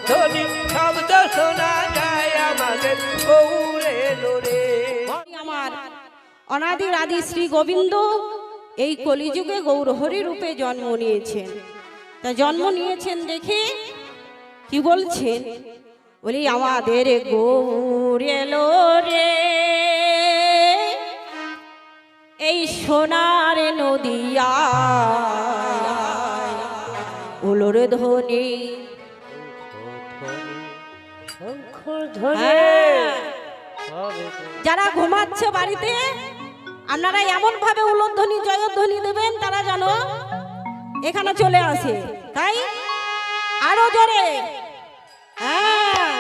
ধ্বনি শব্দ শোনা যায় আমাদের গৌরে লোরে। আমার অনাদির আদি শ্রী গোবিন্দ এই কলিযুগে গৌরহরি রূপে জন্ম নিয়েছেন। তা জন্ম নিয়েছেন দেখে কি বলছেন, বলি আমাদের গৌর এলো রে এই সোনার নদিয়া ওলোর ধ্বনি যারা ঘুমাচ্ছে বাড়িতে আপনারা এমন ভাবে উলধ্বনি জয়ধ্বনি দেবেন তারা যেন এখানে চলে আসে, তাই আরো জোরে হ্যাঁ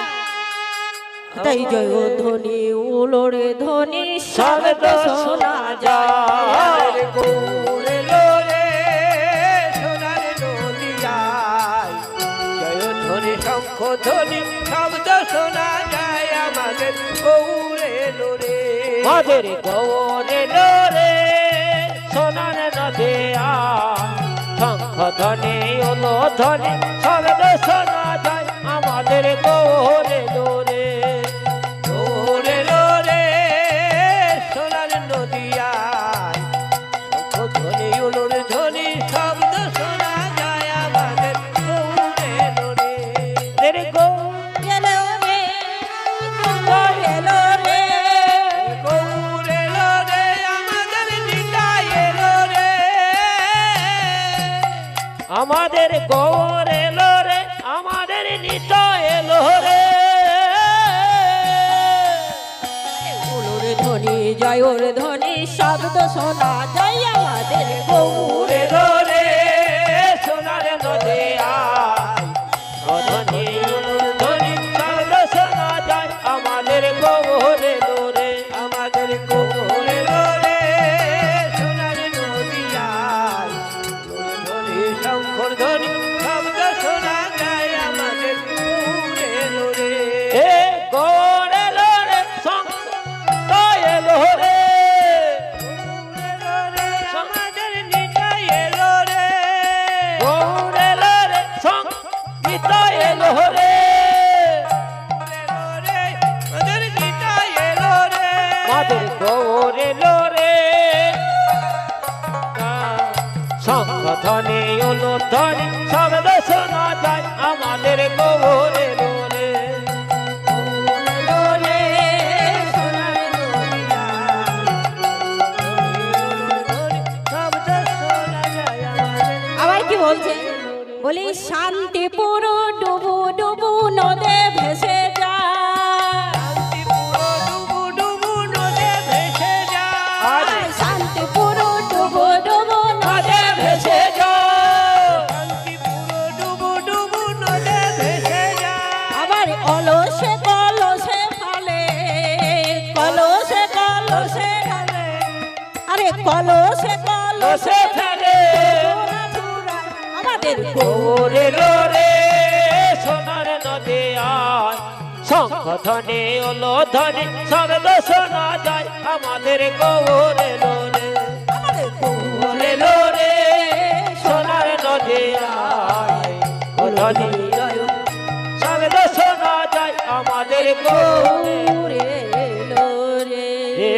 তাই জয়ধ্বনি উলোরে ধ্বনি শব্দ শোনা যায় গৌরে লোরে সোনার নদিয়ায় জয়ধ্বনি শঙ্খ ধ্বনি শব্দ শোনা যায় আমাদের গৌরে লোরে। আমাদের গৌরে লোরে সোনার নদিয়া শঙ্খ ধ্বনি উলধ্বনি শব্দ শোনা যায় আমাদের গৌরে লোরে। গৌরে লোরে সোনার নদিয়ায় শঙ্খ ধ্বনি উলুর ধ্বনি শব্দ শোনা যায় আমাদের গৌরে লোরে। রে গৌরে লোরে গৌরে লোরে গৌরে লোরে আমাদের নিতাই এলো রে। আমাদের গৌরে লোরে আমাদের নিতাই এলো রে। উলোরে ধ্বনি জয়র ধ্বনি শব্দ শোনা যায় আমাদের গৌরে লোরে সোনার নদিয়ায় ধ্বনি উলধ্বনি শব্দ শোনা যায় আমাদের গৌরে লোরে। আমাদের গৌরে লোরে সোনার নদিয়ায় ধ্বনি শঙ্কর ধ্বনি শব্দ শোনা যায় আমাদের গৌরে লোরে। এ গৌরে লোরে শঙ্খ এলো রে। আমাদের নিতাই এলো রে। গৌরে লোরে শঙ্খ এলো রে। আমাদের নিতাই এলো রে। আমাদের গৌরে লোরে শঙ্খ ধ্বনি উলধ্বনি শব্দ শোনা যায় আমাদের গৌরে লোরে। লোরে সোনার নদিয়া শব্দ শোনা যায় আমাদের। আবার কি বলছে, বলি শান্তিপুর ডুবু ডুবু নদে ভেসে যায় ডুবু ডুবু নদে ভেসে যায়। শান্তিপুর ডুবু ডুবু নদে ভেসে শান্তিপুর ডুবু ডুবু নদে ভেসে যায়। আবার অলসে কলসে ফলে কলসে কলসে ফলে আরে কলসে কলসে ফেলে আমাদের গৌরে লোরে সোনার নদিয়ায় শঙ্খ ধ্বনি উলধ্বনি শব্দ শোনা যায় আমাদের গৌরে লোরে। আমাদের গৌরে লোরে সোনার নদিয়ায় ধ্বনি শব্দ শোনা যায় আমাদের গৌরে গৌরে লোরে। লোরে।